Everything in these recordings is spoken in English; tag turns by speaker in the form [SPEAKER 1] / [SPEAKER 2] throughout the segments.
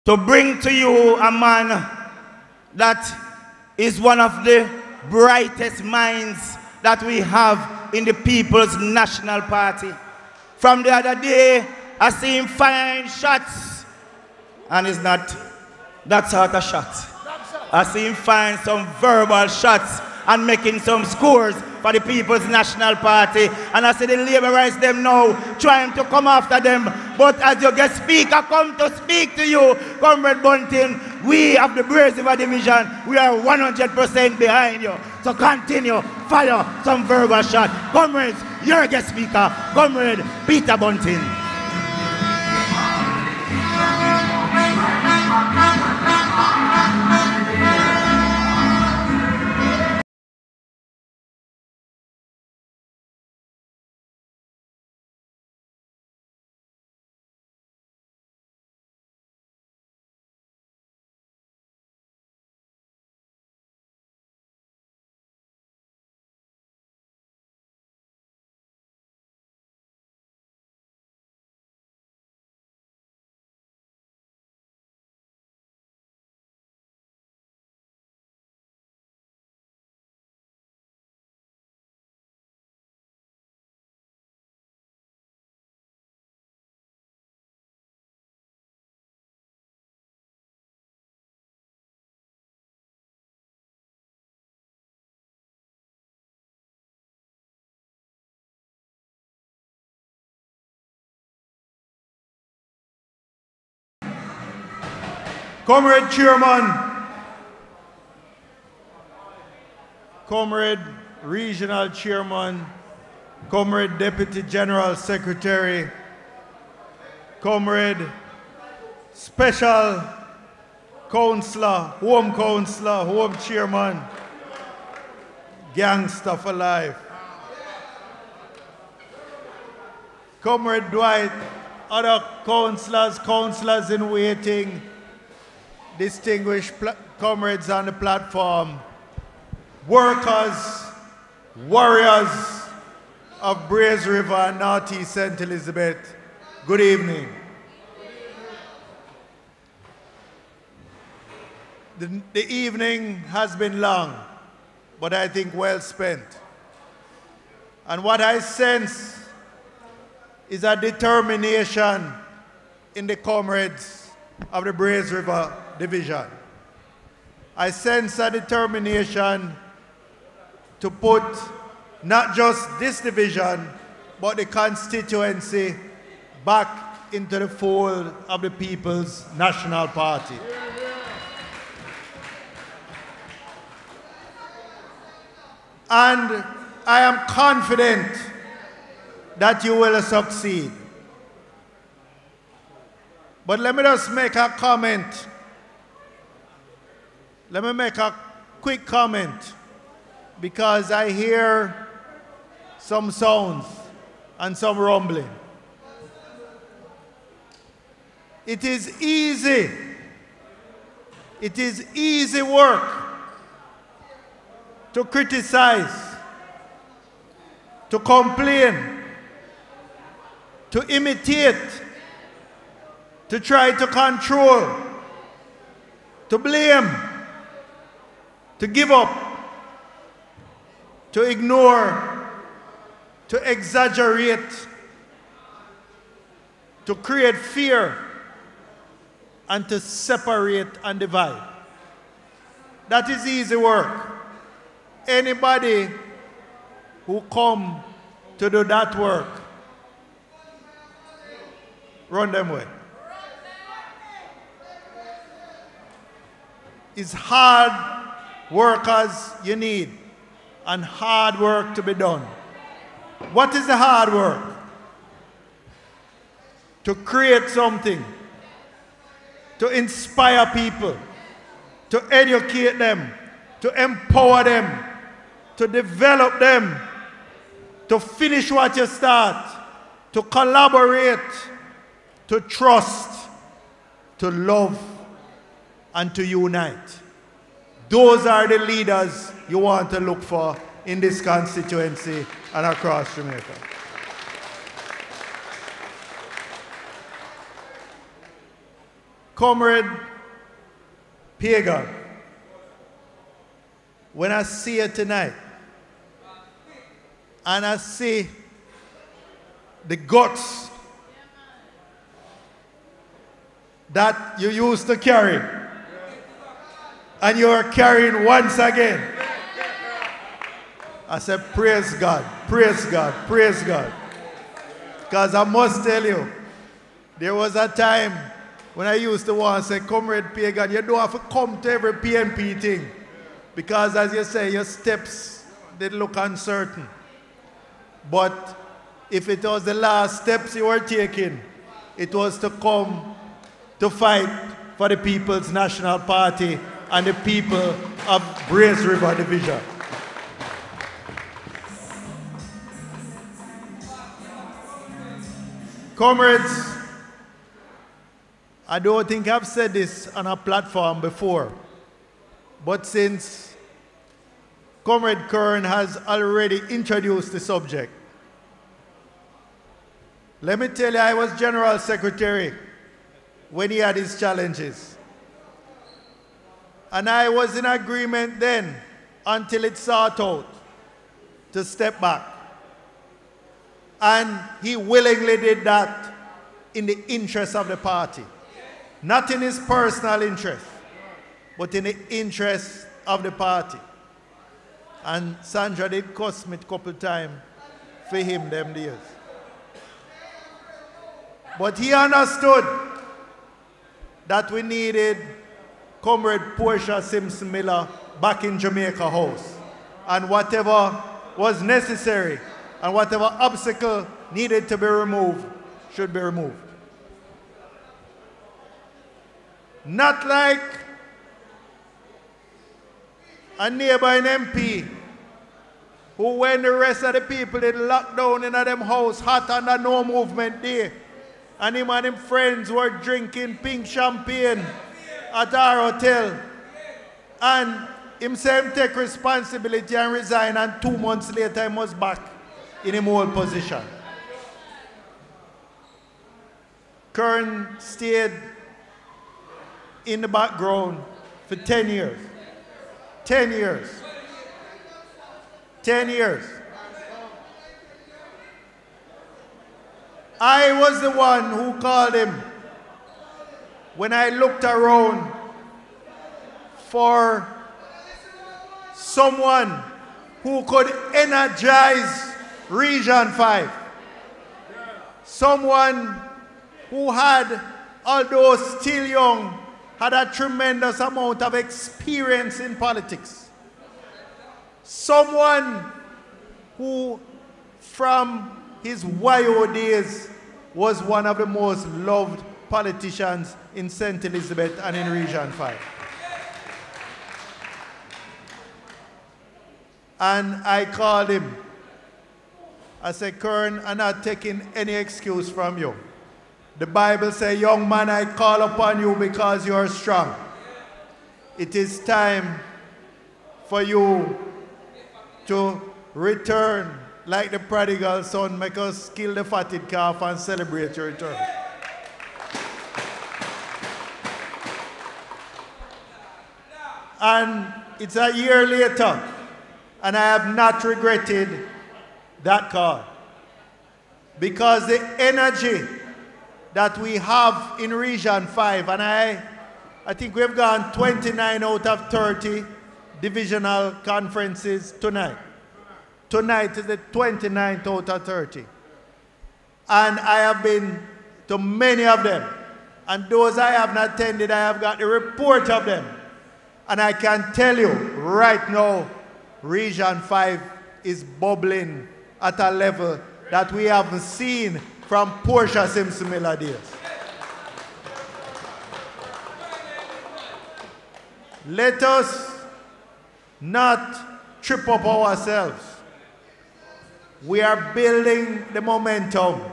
[SPEAKER 1] to bring to you a man that is one of the brightest minds that we have in the People's National Party. From the other day, I see him firing shots, and it's not that sort of shot. I see him firing some verbal shots and making some scores for the People's National Party. And I see the Labourites them now trying to come after them. But as your guest speaker come to speak to you, Comrade Bunting, we of the Braziver Division, we are 100% behind you. So continue, fire some verbal shot. Comrades, your guest speaker, Comrade Peter Bunting.
[SPEAKER 2] Comrade Chairman, Comrade Regional Chairman, Comrade Deputy General Secretary, Comrade Special Counselor, Home Chairman, Gangster for Life, Comrade Dwight, other councillors in waiting, distinguished comrades on the platform, workers, warriors of Braze River and Northeast St. Elizabeth, good evening. The evening has been long, but I think well spent. And what I sense is a determination in the comrades of the Braze River Division. I sense a determination to put not just this division, but the constituency back into the fold of the People's National Party. And I am confident that you will succeed. But let me just make a comment. Let me make a quick comment, because I hear some sounds and some rumbling. It is easy work to criticize, to complain, to imitate, to try to control, to blame, to give up, to ignore, to exaggerate, to create fear, and to separate and divide. That is easy work. Anybody who come to do that work, run them away. It's hard workers you need, and hard work to be done. What is the hard work? To create something, to inspire people, to educate them, to empower them, to develop them, to finish what you start, to collaborate, to trust, to love, and to unite. Those are the leaders you want to look for in this constituency and across Jamaica. Comrade Pagan, when I see you tonight, and I see the guts that you used to carry, and you are carrying once again, I said, praise God, praise God, praise God. Because I must tell you, there was a time when I used to want to say, Comrade Pagan, you don't have to come to every PNP thing. Because as you say, your steps, they look uncertain. But if it was the last steps you were taking, it was to come to fight for the People's National Party and the people of Brace River Division. Comrades, I don't think I've said this on a platform before, but since Comrade Kern has already introduced the subject, let me tell you, I was General Secretary when he had his challenges. And I was in agreement then until it sought out to step back. And he willingly did that in the interest of the party. Not in his personal interest, but in the interest of the party. And Sandra did cost me a couple times for him them days. But he understood that we needed Comrade Portia Simpson Miller back in Jamaica House. And whatever was necessary and whatever obstacle needed to be removed should be removed. Not like a neighboring MP who, when the rest of the people did lock down in them house hot under no movement day, and him and him friends were drinking pink champagne at our hotel, and him say him take responsibility and resign, and 2 months later he was back in his old position. Kern stayed in the background for 10 years. 10 years. 10 years. I was the one who called him when I looked around for someone who could energize Region 5. Someone who had, although still young, had a tremendous amount of experience in politics. Someone who, from his YO days, was one of the most loved politicians in St. Elizabeth and in Region 5. And I called him. I said, Kern, I'm not taking any excuse from you. The Bible says, young man, I call upon you because you are strong. It is time for you to return like the prodigal son, make us kill the fatted calf and celebrate your return. And it's a year later, and I have not regretted that call. Because the energy that we have in Region 5, and I think we've gone 29 out of 30 divisional conferences tonight. Tonight is the 29th out of 30. And I have been to many of them. And those I have not attended, I have got the report of them. And I can tell you right now, Region 5 is bubbling at a level that we haven't seen from Portia Simpson Miller days. Let us not trip up ourselves. We are building the momentum.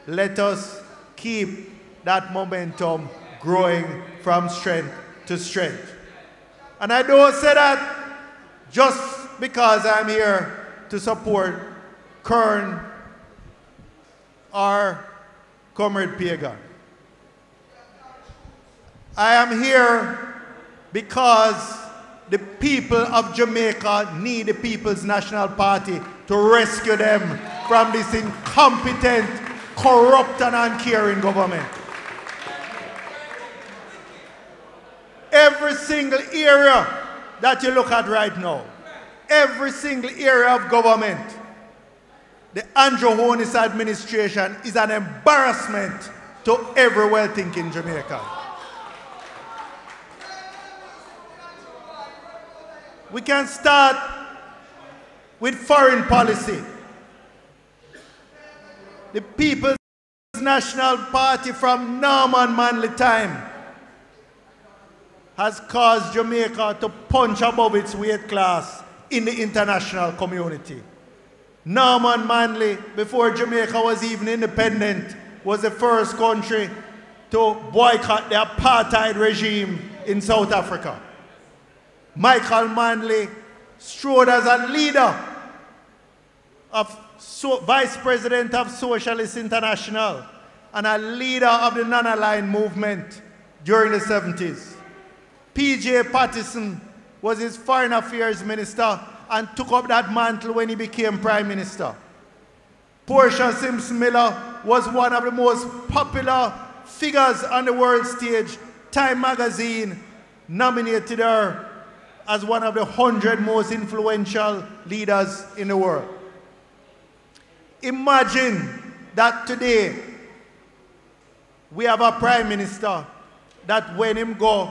[SPEAKER 2] Let us keep that momentum growing from strength to strength. And I don't say that just because I'm here to support Kern or Comrade Pagan. I am here because the people of Jamaica need the People's National Party to rescue them from this incompetent, corrupt and uncaring government. Every single area that you look at right now, every single area of government, the Andrew Holness administration is an embarrassment to every well-thinking Jamaican. We can start with foreign policy. The People's National Party from Norman Manley time has caused Jamaica to punch above its weight class in the international community. Norman Manley, before Jamaica was even independent, was the first country to boycott the apartheid regime in South Africa. Michael Manley strode as a leader of Vice President of Socialist International and a leader of the non-aligned movement during the 70s. P.J. Patterson was his foreign affairs minister and took up that mantle when he became prime minister. Portia Simpson-Miller was one of the most popular figures on the world stage. Time magazine nominated her as one of the 100 most influential leaders in the world. Imagine that today we have a prime minister that when him go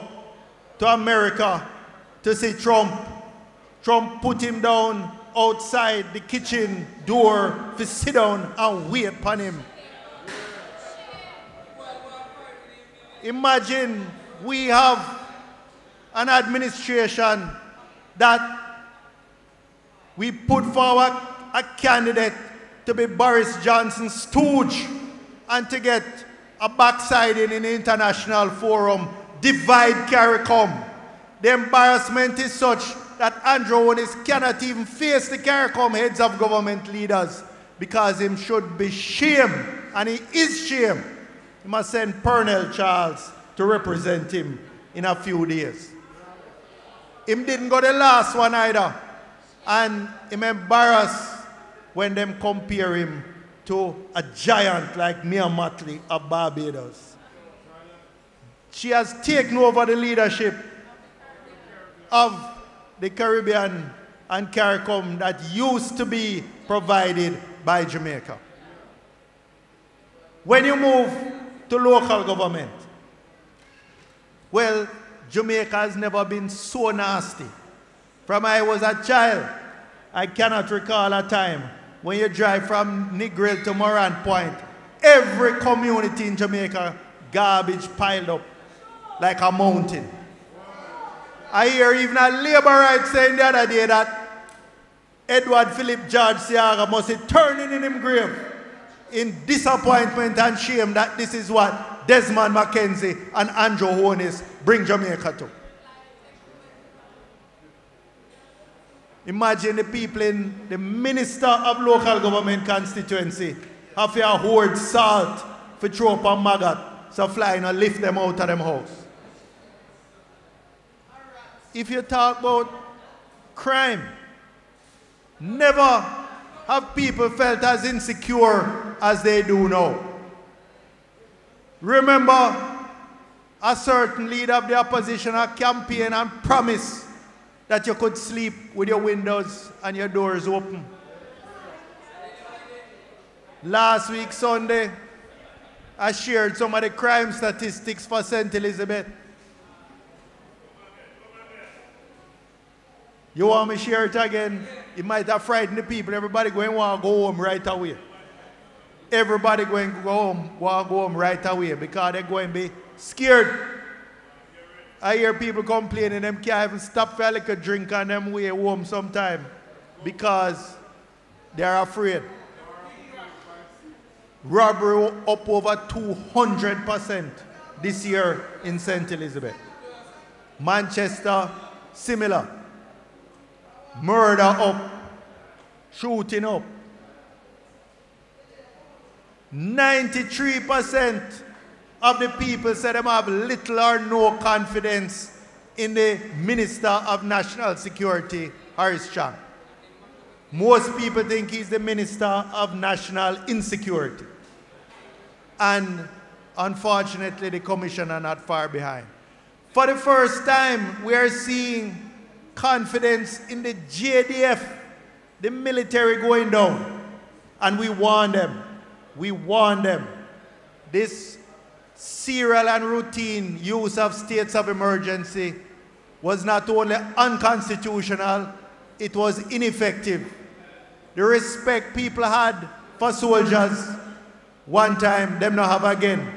[SPEAKER 2] to America to see Trump, Trump put him down outside the kitchen door to sit down and wait upon him. Imagine we have an administration that we put forward a candidate to be Boris Johnson's stooge and to get a backsliding in the international forum, divide, carry, come. The embarrassment is such that Andrew Holness cannot even face the CARICOM heads of government leaders because him should be shamed, and he is shamed. He must send Pernell Charles to represent him in a few days. Him didn't go the last one either, and him embarrassed when them compare him to a giant like Mia Mottley of Barbados. She has taken over the leadership of the Caribbean and CARICOM that used to be provided by Jamaica. When you move to local government, well, Jamaica has never been so nasty. From I was a child, I cannot recall a time when you drive from Negril to Moran Point, every community in Jamaica, garbage piled up like a mountain. I hear even a labor right saying the other day that Edward Philip George Seaga must be turning in his grave in disappointment and shame that this is what Desmond Mackenzie and Andrew Holness bring Jamaica to. Imagine the people in the Minister of Local Government Constituency have to hoard salt for throw up a maggot so flying and lift them out of them house. If you talk about crime, never have people felt as insecure as they do now. Remember, a certain leader of the opposition had campaigned and promised that you could sleep with your windows and your doors open. Last week, Sunday, I shared some of the crime statistics for St. Elizabeth. You want me to share it again? It might have frightened the people. Everybody going to want to go home right away. Everybody going to want to go home right away because they're going to be scared. I hear people complaining them can't even stop for a little drink on them way home sometime because they're afraid. Robbery up over 200% this year in St. Elizabeth. Manchester, similar. Murder up, shooting up. 93% of the people said them have little or no confidence in the Minister of National Security, Harris Chang. Most people think he's the Minister of National Insecurity. And unfortunately, the Commission are not far behind. For the first time, we are seeing confidence in the JDF, the military going down. And we warn them. We warn them. This serial and routine use of states of emergency was not only unconstitutional, it was ineffective. The respect people had for soldiers, one time, them not have again.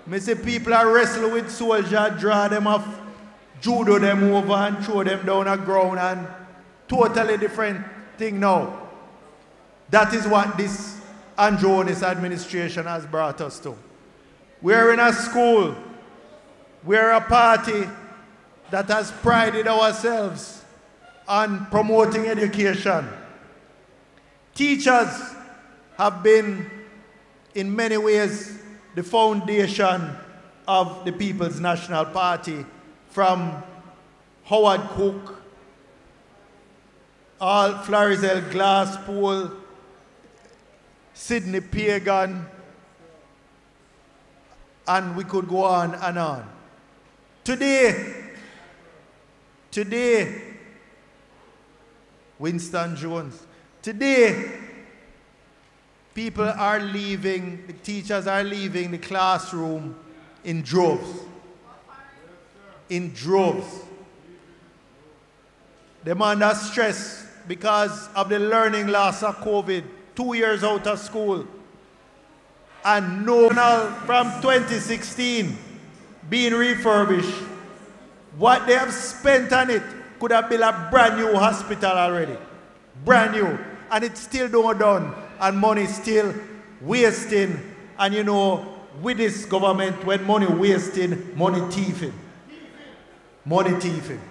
[SPEAKER 2] Me say people are wrestling with soldiers, draw them off, judo them over and throw them down the ground, and totally different thing now. That is what this Andronis administration has brought us to. We're in a school, we're a party that has prided ourselves on promoting education. Teachers have been, in many ways, the foundation of the People's National Party, from Howard Cook, all Florizel Glasspool, Sidney Pagan, and we could go on and on. Today, Winston Jones, today, people are leaving, the teachers are leaving the classroom in droves. In droves. They're under stress because of the learning loss of COVID, 2 years out of school. And no, from 2016 being refurbished, what they have spent on it could have built a brand new hospital already. Brand new. And it's still not done. And money still wasting. And you know, with this government, when money wasting, money thieving. Money thieving.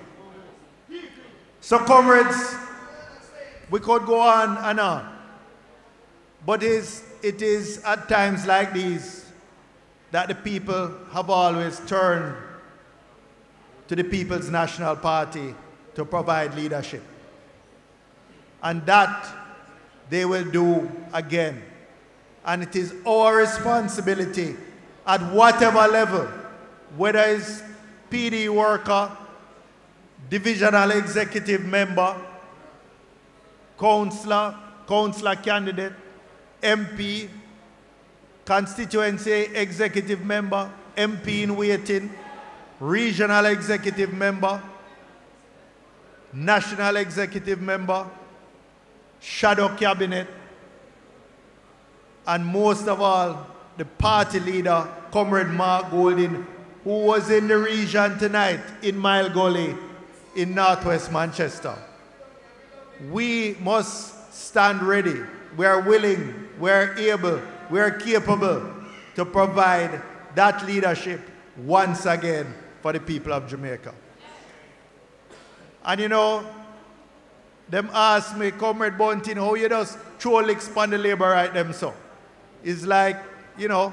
[SPEAKER 2] So comrades, we could go on and on. But it is at times like these that the people have always turned to the People's National Party to provide leadership. And that they will do again. And it is our responsibility at whatever level, whether it's PD worker, divisional executive member, councillor candidate, MP, constituency executive member, MP in waiting, regional executive member, national executive member, shadow cabinet, and most of all, the party leader, Comrade Mark Golding, who was in the region tonight in Mile Gully in Northwest Manchester. We must stand ready. We are willing, we are able, we are capable to provide that leadership once again for the people of Jamaica. And you know, them ask me, Comrade Bunting, how you just throw licks on the labor right them so? It's like, you know,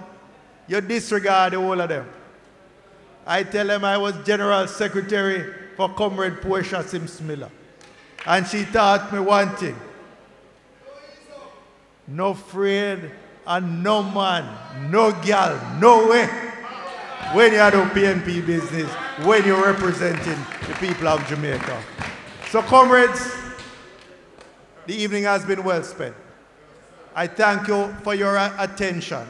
[SPEAKER 2] you disregard the whole of them. I tell them I was General Secretary for Comrade Portia Sims-Miller. And she taught me one thing. No afraid and no man, no girl, no way. When you do PNP business, when you're representing the people of Jamaica. So comrades, the evening has been well spent. I thank you for your attention.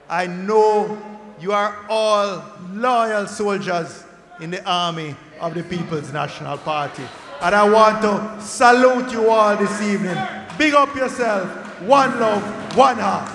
[SPEAKER 2] I know you are all loyal soldiers in the army of the People's National Party. And I want to salute you all this evening. Big up yourself. One love, one heart.